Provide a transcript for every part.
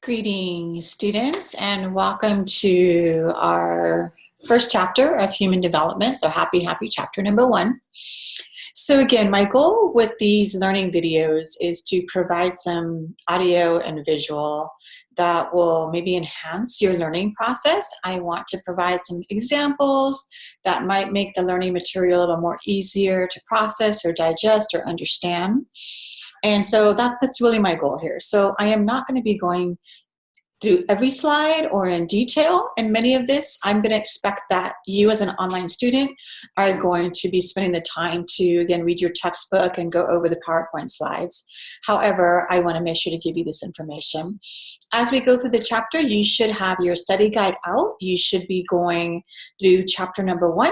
Greetings, students, and welcome to our first chapter of human development. So happy chapter number 1. So again, my goal with these learning videos is to provide some audio and visual that will maybe enhance your learning process. I want to provide some examples that might make the learning material a little more easier to process or digest or understand. And so that's really my goal here. So I am not going to be going through every slide or in detail in many of this. I'm going to expect that you as an online student are going to be spending the time to, again, read your textbook and go over the PowerPoint slides. However, I want to make sure to give you this information. As we go through the chapter, you should have your study guide out. You should be going through chapter number 1.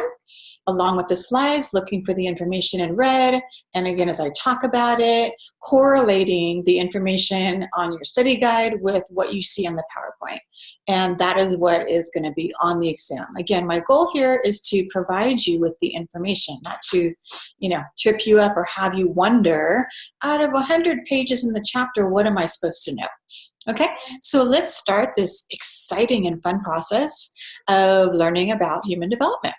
Along with the slides, looking for the information in red, and again, as I talk about it, correlating the information on your study guide with what you see on the PowerPoint. And that is what is going to be on the exam. Again, my goal here is to provide you with the information, not to, trip you up or have you wonder, out of 100 pages in the chapter, what am I supposed to know? Okay, so let's start this exciting and fun process of learning about human development.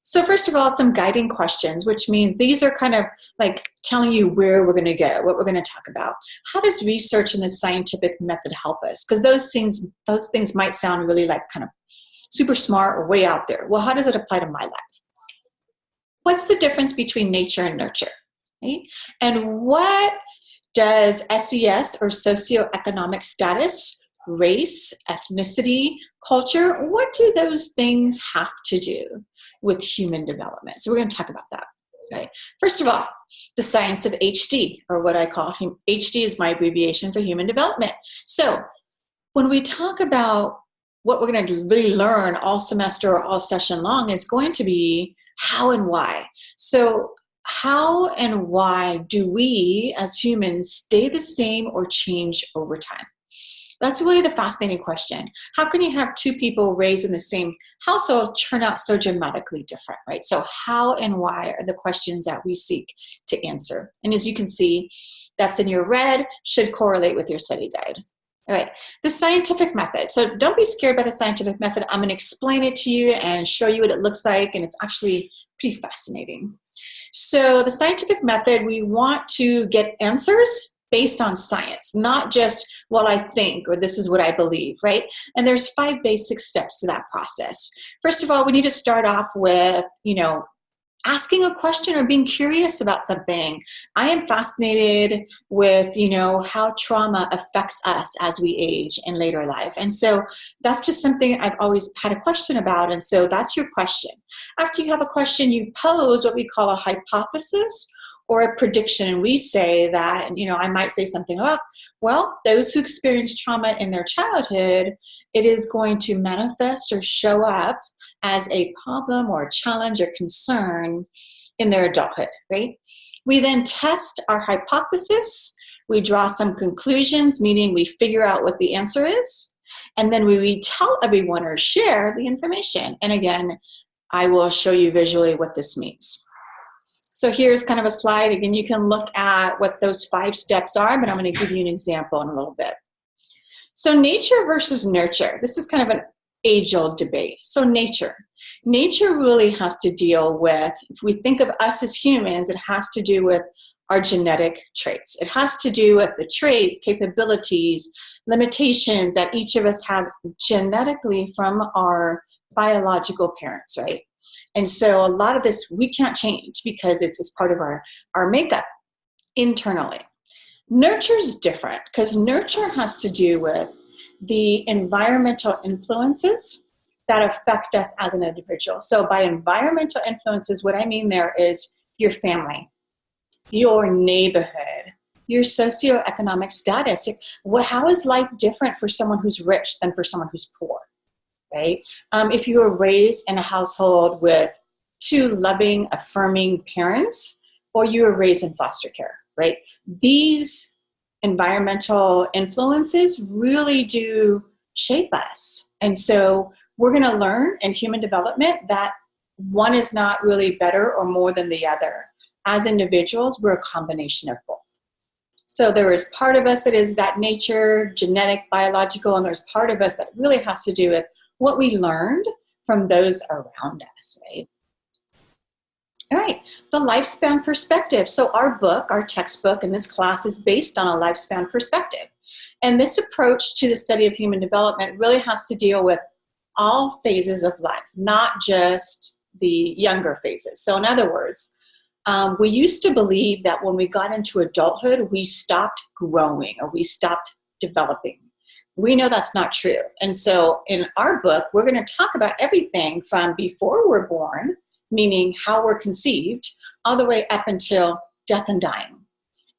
So first of all, some guiding questions, which means these are kind of like telling you where we're going to go, what we're going to talk about. How does research and the scientific method help us? Because those things might sound really like kind of super smart or way out there. Well, how does it apply to my life? What's the difference between nature and nurture? Right? And what does SES or socioeconomic status, race, ethnicity, culture, what do those things have to do with human development? So we're going to talk about that. Okay. First of all, the science of HD, or what I call HD is my abbreviation for human development. So when we talk about what we're going to really learn all semester or all session long is going to be how and why. So how and why do we as humans stay the same or change over time? That's really the fascinating question. How can you have two people raised in the same household turn out so dramatically different, right? So how and why are the questions that we seek to answer. And as you can see, that's in your red, should correlate with your study guide. All right, the scientific method. So don't be scared by the scientific method. I'm going to explain it to you and show you what it looks like, and it's actually pretty fascinating. So the scientific method, we want to get answers based on science, not just what I think or this is what I believe, right? And there's 5 basic steps to that process. First of all, we need to start off with, asking a question or being curious about something. I am fascinated with, how trauma affects us as we age in later life. And so that's just something I've always had a question about. And so that's your question. After you have a question, you pose what we call a hypothesis or a prediction. And we say that, I might say something about, well, those who experience trauma in their childhood, it is going to manifest or show up as a problem or a challenge or concern in their adulthood, right? We then test our hypothesis. We draw some conclusions, meaning we figure out what the answer is. And then we tell everyone or share the information. And again, I will show you visually what this means. So here's kind of a slide. Again, you can look at what those 5 steps are, but I'm going to give you an example in a little bit. So nature versus nurture. This is kind of an age-old debate. So nature really has to deal with, if we think of us as humans, it has to do with our genetic traits. It has to do with the traits, capabilities, limitations that each of us have genetically from our biological parents, right? And so a lot of this we can't change because it's part of our makeup internally. Nurture is different because nurture has to do with the environmental influences that affect us as an individual. So by environmental influences, what I mean there is your family, your neighborhood, your socioeconomic status. How is life different for someone who's rich than for someone who's poor? Right? If you were raised in a household with 2 loving, affirming parents, or you were raised in foster care, right? These environmental influences really do shape us. And so we're going to learn in human development that one is not really better or more than the other. As individuals, we're a combination of both. So there is part of us that is that nature, genetic, biological, and there's part of us that really has to do with what we learned from those around us, right? All right, the lifespan perspective. So our book, our textbook in this class is based on a lifespan perspective. And this approach to the study of human development really has to deal with all phases of life, not just the younger phases. So in other words, we used to believe that when we got into adulthood, we stopped growing or we stopped developing. We know that's not true. And so in our book, we're going to talk about everything from before we're born, meaning how we're conceived, all the way up until death and dying.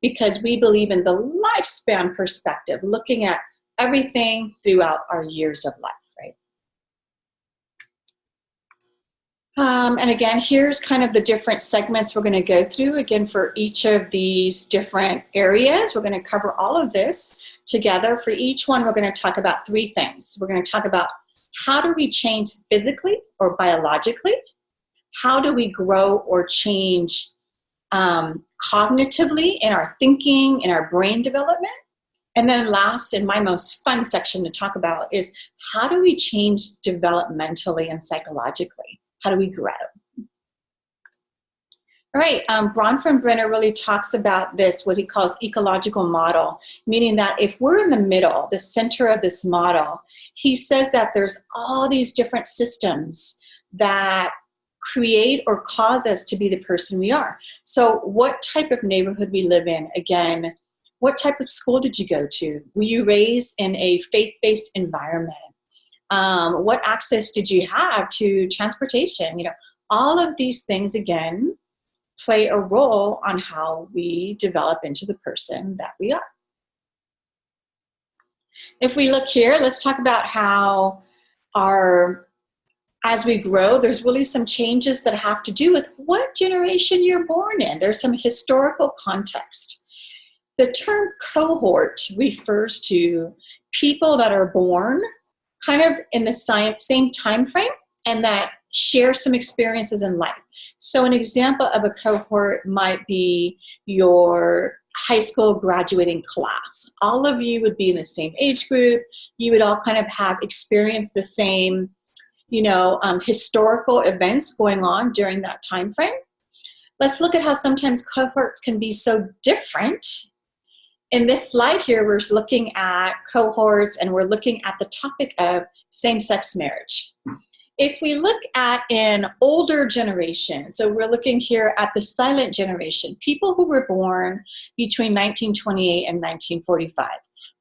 Because we believe in the lifespan perspective, looking at everything throughout our years of life, right? And again, here's kind of the different segments we're going to go through. Again, for each of these different areas, we're going to cover all of this together. For each one, we're going to talk about three things. We're going to talk about how do we change physically or biologically? How do we grow or change cognitively in our thinking, in our brain development? And then last, and my most fun section to talk about is how do we change developmentally and psychologically? How do we grow? All right, Bronfenbrenner really talks about this, what he calls ecological model, meaning that if we're in the middle, the center of this model, he says that there's all these different systems that create or cause us to be the person we are. So what type of neighborhood we live in, again, what type of school did you go to? Were you raised in a faith-based environment? What access did you have to transportation? You know, all of these things, again, play a role on how we develop into the person that we are. If we look here, let's talk about how as we grow, there's really some changes that have to do with what generation you're born in. There's some historical context. The term cohort refers to people that are born kind of in the same time frame and that share some experiences in life. So an example of a cohort might be your high school graduating class. All of you would be in the same age group. You would all kind of have experienced the same, historical events going on during that time frame. Let's look at how sometimes cohorts can be so different. In this slide here, we're looking at cohorts and we're looking at the topic of same-sex marriage. If we look at an older generation, so we're looking here at the silent generation, people who were born between 1928 and 1945,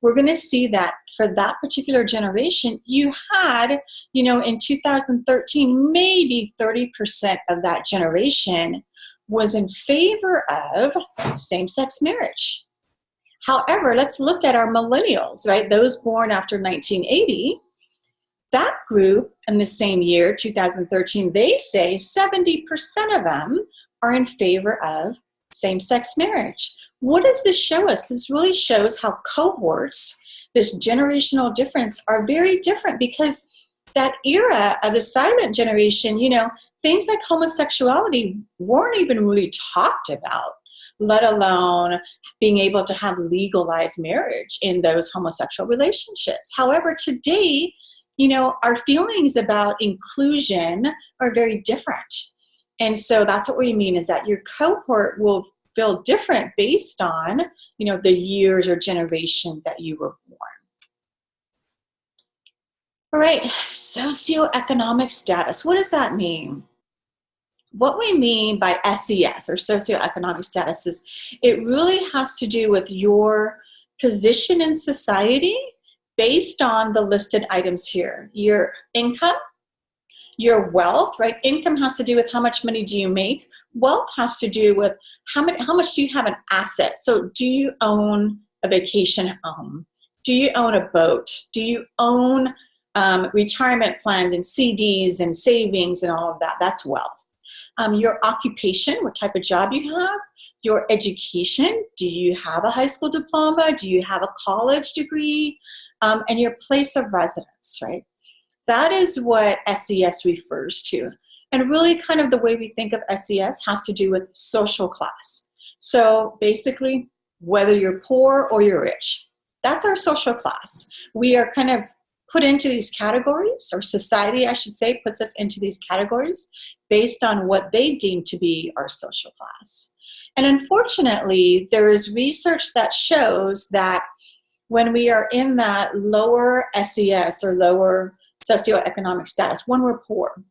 we're going to see that for that particular generation, you had, in 2013, maybe 30% of that generation was in favor of same-sex marriage. However, let's look at our millennials, right? Those born after 1980. That group in the same year, 2013, they say 70% of them are in favor of same-sex marriage. What does this show us? This really shows how cohorts, this generational difference, are very different because that era of the silent generation, things like homosexuality weren't even really talked about, let alone being able to have legalized marriage in those homosexual relationships. However, today, our feelings about inclusion are very different. And so that's what we mean is that your cohort will feel different based on, the years or generation that you were born. All right, socioeconomic status. What does that mean? What we mean by SES or socioeconomic status is it really has to do with your position in society based on the listed items here. Your income, your wealth, right? Income has to do with how much money do you make. Wealth has to do with how much do you have in assets. So do you own a vacation home? Do you own a boat? Do you own retirement plans and CDs and savings and all of that? That's wealth. Your occupation, what type of job you have. Your education, do you have a high school diploma? Do you have a college degree? And your place of residence, right? That is what SES refers to. And really kind of the way we think of SES has to do with social class. So basically, whether you're poor or you're rich. That's our social class. We are kind of put into these categories, or society, I should say, puts us into these categories based on what they deem to be our social class. And unfortunately, there is research that shows that when we are in that lower SES, or lower socioeconomic status, when we're poor,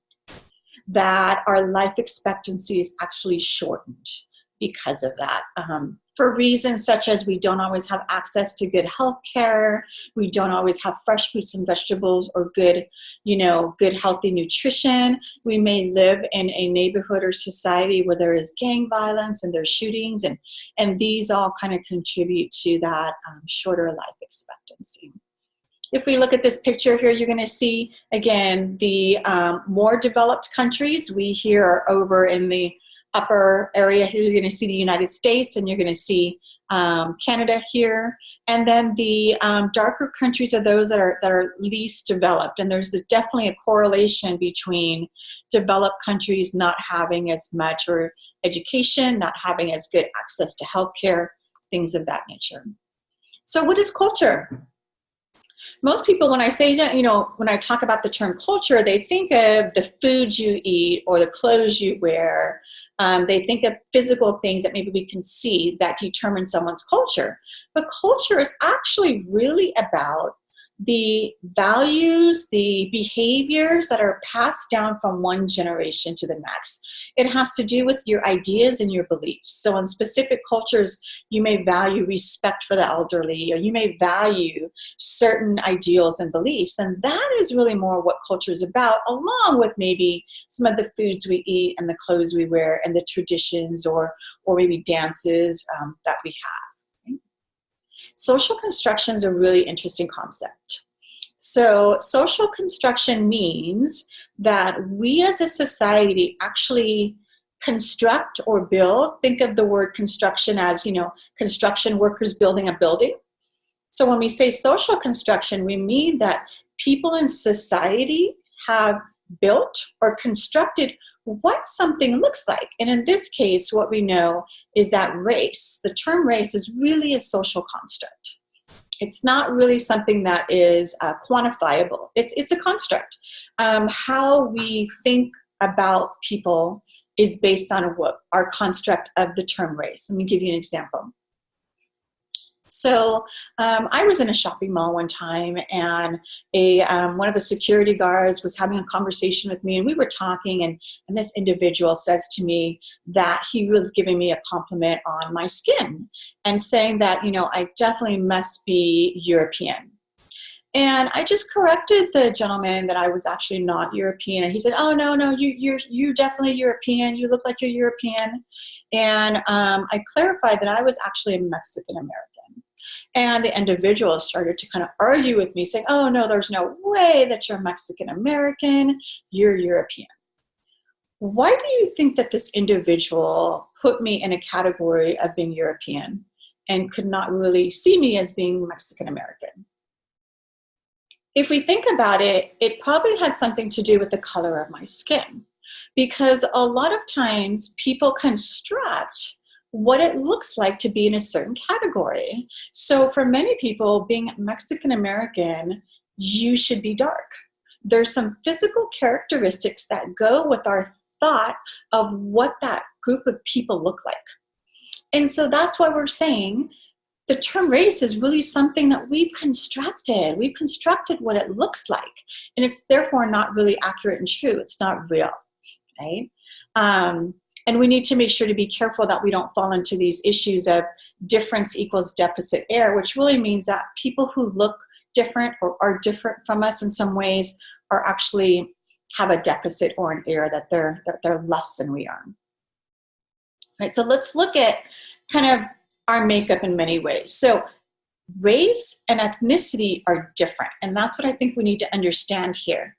that our life expectancy is actually shortened because of that. For reasons such as we don't always have access to good health care, we don't always have fresh fruits and vegetables, or good, good healthy nutrition. We may live in a neighborhood or society where there is gang violence and there's shootings, and these all kind of contribute to that shorter life expectancy. If we look at this picture here, you're going to see, again, the more developed countries. We here are over in the upper area here. You're going to see the United States, and you're going to see Canada here. And then the darker countries are those that are least developed. And there's definitely a correlation between developed countries not having as much or education, not having as good access to healthcare, things of that nature. So what is culture? Most people, when I say, when I talk about the term culture, they think of the food you eat or the clothes you wear. They think of physical things that maybe we can see that determine someone's culture. But culture is actually really about the values, the behaviors that are passed down from one generation to the next. It has to do with your ideas and your beliefs. So in specific cultures, you may value respect for the elderly, or you may value certain ideals and beliefs. And that is really more what culture is about, along with maybe some of the foods we eat and the clothes we wear and the traditions or maybe dances that we have. Social construction is a really interesting concept. So social construction means that we as a society actually construct or build. Think of the word construction as, construction workers building a building. So when we say social construction, we mean that people in society have built or constructed what something looks like. And in this case, what we know is that race, the term race, is really a social construct. It's not really something that is quantifiable. It's a construct. How we think about people is based on what our construct of the term race. Let me give you an example. So I was in a shopping mall one time, and one of the security guards was having a conversation with me, and we were talking, and this individual says to me that he was giving me a compliment on my skin and saying that, I definitely must be European. And I just corrected the gentleman that I was actually not European. And he said, oh, no, you're definitely European. You look like you're European. And I clarified that I was actually a Mexican American. And the individual started to kind of argue with me, saying, oh, no, there's no way that you're Mexican American. You're European. Why do you think that this individual put me in a category of being European and could not really see me as being Mexican American? If we think about it, it probably had something to do with the color of my skin, because a lot of times people construct what it looks like to be in a certain category. So for many people, being Mexican American, you should be dark. There's some physical characteristics that go with our thought of what that group of people look like. And so that's why we're saying the term race is really something that we've constructed. We've constructed what it looks like, and it's therefore not really accurate and true. It's not real, right? And we need to make sure to be careful that we don't fall into these issues of difference equals deficit error, which really means that people who look different or are different from us in some ways are actually have a deficit or an error, that they're less than we are. Right, so let's look at kind of our makeup in many ways. So race and ethnicity are different, and that's what I think we need to understand here.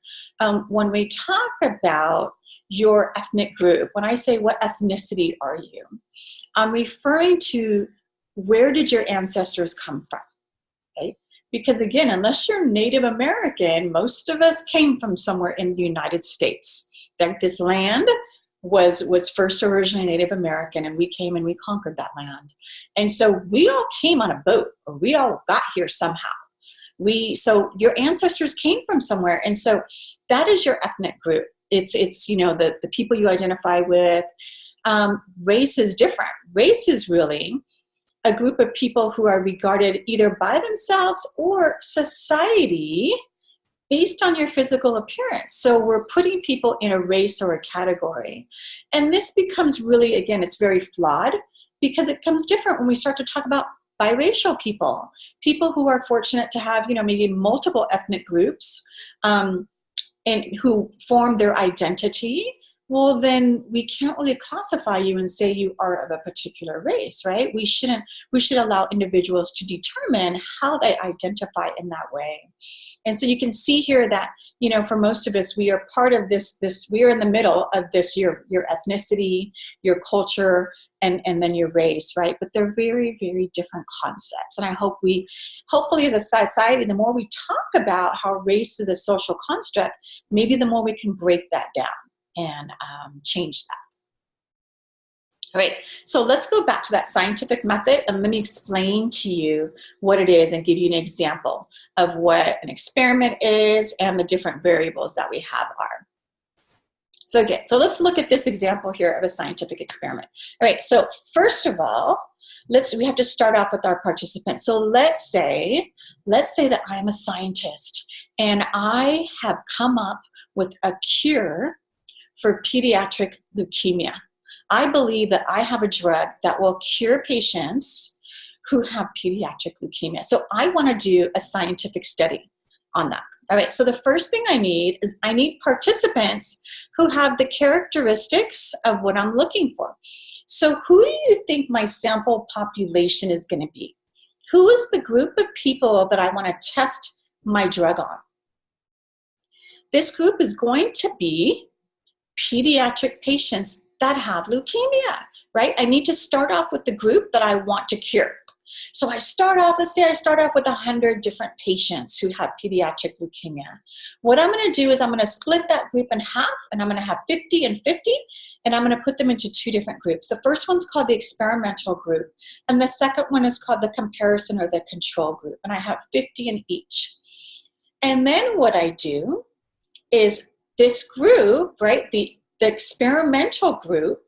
When we talk about your ethnic group, when I say what ethnicity are you, I'm referring to where did your ancestors come from, right? Because again, unless you're Native American, most of us came from somewhere in the United States. That this land was first originally Native American, and we came and we conquered that land. And so we all came on a boat, or we all got here somehow. So your ancestors came from somewhere, and so that is your ethnic group. It's you know, the people you identify with. Race is different. Race is really a group of people who are regarded either by themselves or society based on your physical appearance. So we're putting people in a race or a category. And this becomes really, again, it's very flawed, because it comes different when we start to talk about biracial people, people who are fortunate to have, you know, maybe multiple ethnic groups, and who form their identity. Well, then we can't really classify you and say you are of a particular race, right? We should allow individuals to determine how they identify in that way. And so you can see here that, you know, for most of us, we are part of this, we are in the middle of this, your ethnicity, your culture, and then your race, right? But they're very, very different concepts. And I hope hopefully as a society, the more we talk about how race is a social construct, maybe the more we can break that down and change that. All right, so let's go back to that scientific method, and let me explain to you what it is and give you an example of what an experiment is and the different variables that we have are. So again, so let's look at this example here of a scientific experiment. All right, so first of all, we have to start off with our participants. So let's say that I am a scientist and I have come up with a cure for pediatric leukemia. I believe that I have a drug that will cure patients who have pediatric leukemia. So I want to do a scientific study on that. All right, so the first thing I need participants who have the characteristics of what I'm looking for. So who do you think my sample population is going to be? Who is the group of people that I want to test my drug on? This group is going to be pediatric patients that have leukemia, right? I need to start off with the group that I want to cure. So let's say I start off with 100 different patients who have pediatric leukemia. What I'm going to do is I'm going to split that group in half, and I'm going to have 50 and 50, and I'm going to put them into two different groups. The first one's called the experimental group, and the second one is called the comparison or the control group, and I have 50 in each. And then what I do is this group, right, the experimental group,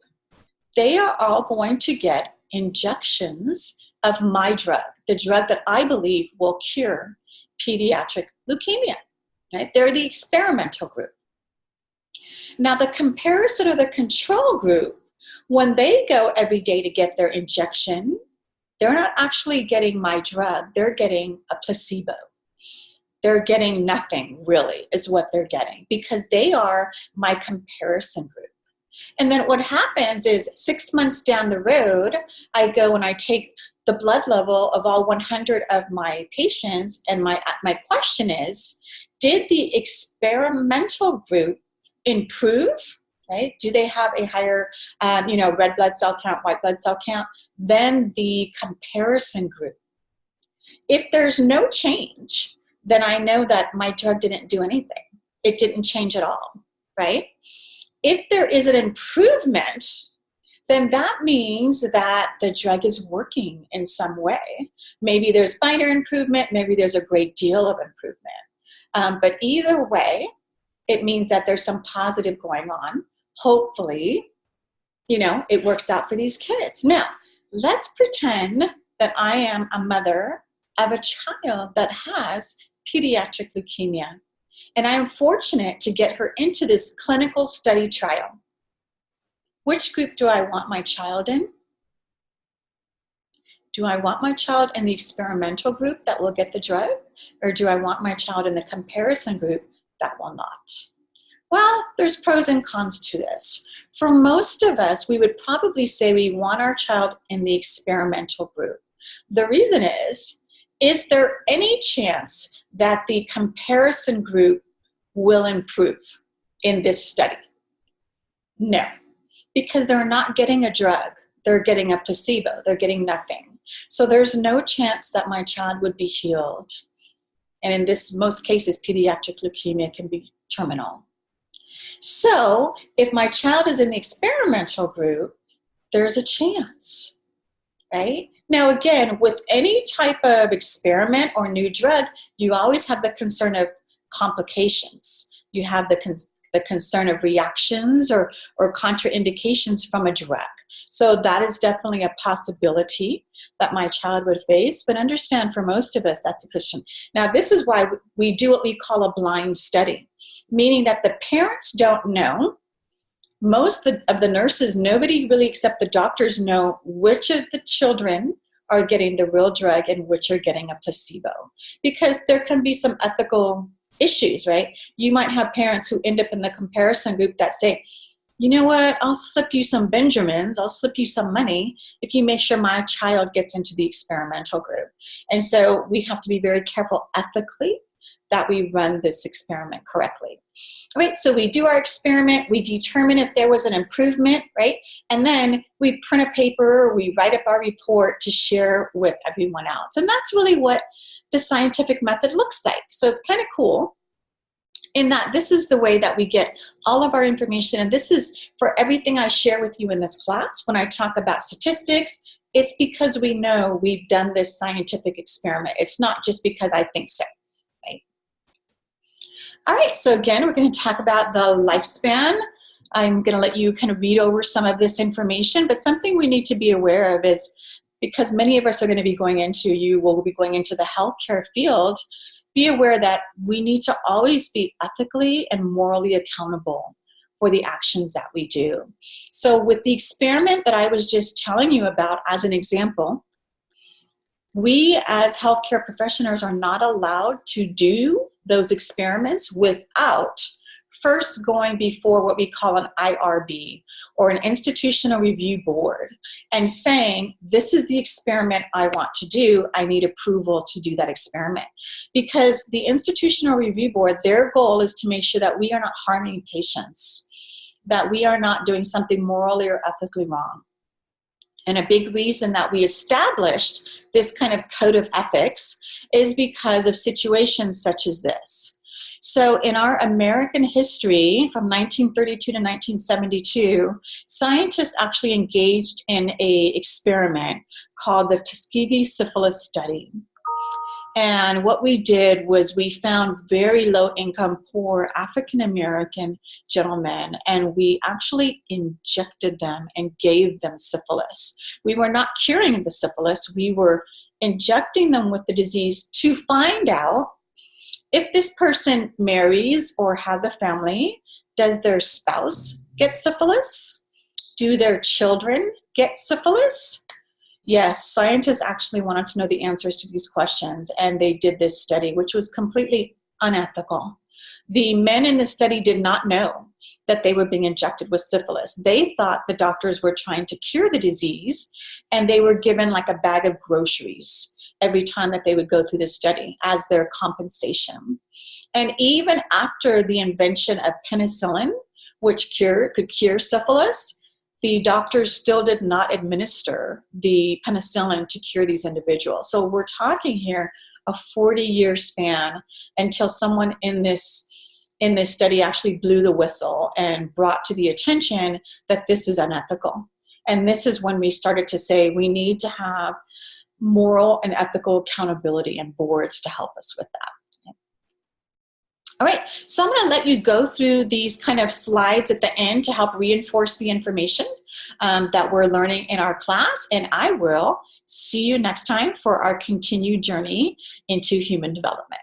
they are all going to get injections of my drug, the drug that I believe will cure pediatric leukemia, right? They're the experimental group. Now the comparison or the control group, when they go every day to get their injection, they're not actually getting my drug, they're getting a placebo. They're getting nothing, really, is what they're getting, because they are my comparison group. And then what happens is 6 months down the road, I go and I take the blood level of all 100 of my patients, and my question is, did the experimental group improve, right? Do they have a higher, red blood cell count, white blood cell count than the comparison group? If there's no change, then I know that my drug didn't do anything. It didn't change at all, right? If there is an improvement, then that means that the drug is working in some way. Maybe there's minor improvement, maybe there's a great deal of improvement. But either way, it means that there's some positive going on. Hopefully, it works out for these kids. Now, let's pretend that I am a mother of a child that has pediatric leukemia, and I am fortunate to get her into this clinical study trial. Which group do I want my child in? Do I want my child in the experimental group that will get the drug, or do I want my child in the comparison group that will not? Well, there's pros and cons to this. For most of us, we would probably say we want our child in the experimental group. The reason is there any chance that the comparison group will improve in this study? No, because they're not getting a drug. They're getting a placebo. They're getting nothing. So there's no chance that my child would be healed. And in most cases, pediatric leukemia can be terminal. So if my child is in the experimental group, there's a chance, right? Now, again, with any type of experiment or new drug, you always have the concern of complications. You have the concern of reactions or contraindications from a drug. So that is definitely a possibility that my child would face. But understand, for most of us, that's a question. Now, this is why we do what we call a blind study, meaning that the parents don't know. Most of the nurses, nobody really except the doctors know which of the children are getting the real drug and which are getting a placebo, because there can be some ethical issues, right? You might have parents who end up in the comparison group that say, you know what, I'll slip you some Benjamins, I'll slip you some money if you make sure my child gets into the experimental group. And so we have to be very careful ethically that we run this experiment correctly. All right, so we do our experiment, we determine if there was an improvement, right? And then we print a paper, we write up our report to share with everyone else. And that's really what the scientific method looks like. So it's kind of cool in that this is the way that we get all of our information. And this is for everything I share with you in this class. When I talk about statistics, it's because we know we've done this scientific experiment. It's not just because I think so. All right, so again, we're going to talk about the lifespan. I'm going to let you kind of read over some of this information, but something we need to be aware of is, because many of us are going to be going into, you will be going into the healthcare field, be aware that we need to always be ethically and morally accountable for the actions that we do. So with the experiment that I was just telling you about as an example, we as healthcare professionals are not allowed to do those experiments without first going before what we call an IRB, or an institutional review board, and saying, this is the experiment I want to do, I need approval to do that experiment. Because the institutional review board, their goal is to make sure that we are not harming patients, that we are not doing something morally or ethically wrong. And a big reason that we established this kind of code of ethics is because of situations such as this. So in our American history from 1932 to 1972, scientists actually engaged in an experiment called the Tuskegee Syphilis Study. And what we did was we found very low-income, poor African-American gentlemen, and we actually injected them and gave them syphilis. We were not curing the syphilis. We were injecting them with the disease to find out if this person marries or has a family, does their spouse get syphilis? Do their children get syphilis? Yes, scientists actually wanted to know the answers to these questions, and they did this study, which was completely unethical. The men in the study did not know that they were being injected with syphilis. They thought the doctors were trying to cure the disease, and they were given like a bag of groceries every time that they would go through the study as their compensation. And even after the invention of penicillin, which could cure syphilis, the doctors still did not administer the penicillin to cure these individuals. So we're talking here a 40-year span until someone in this study actually blew the whistle and brought to the attention that this is unethical. And this is when we started to say we need to have moral and ethical accountability and boards to help us with that. All right, so I'm going to let you go through these kind of slides at the end to help reinforce the information that we're learning in our class, and I will see you next time for our continued journey into human development.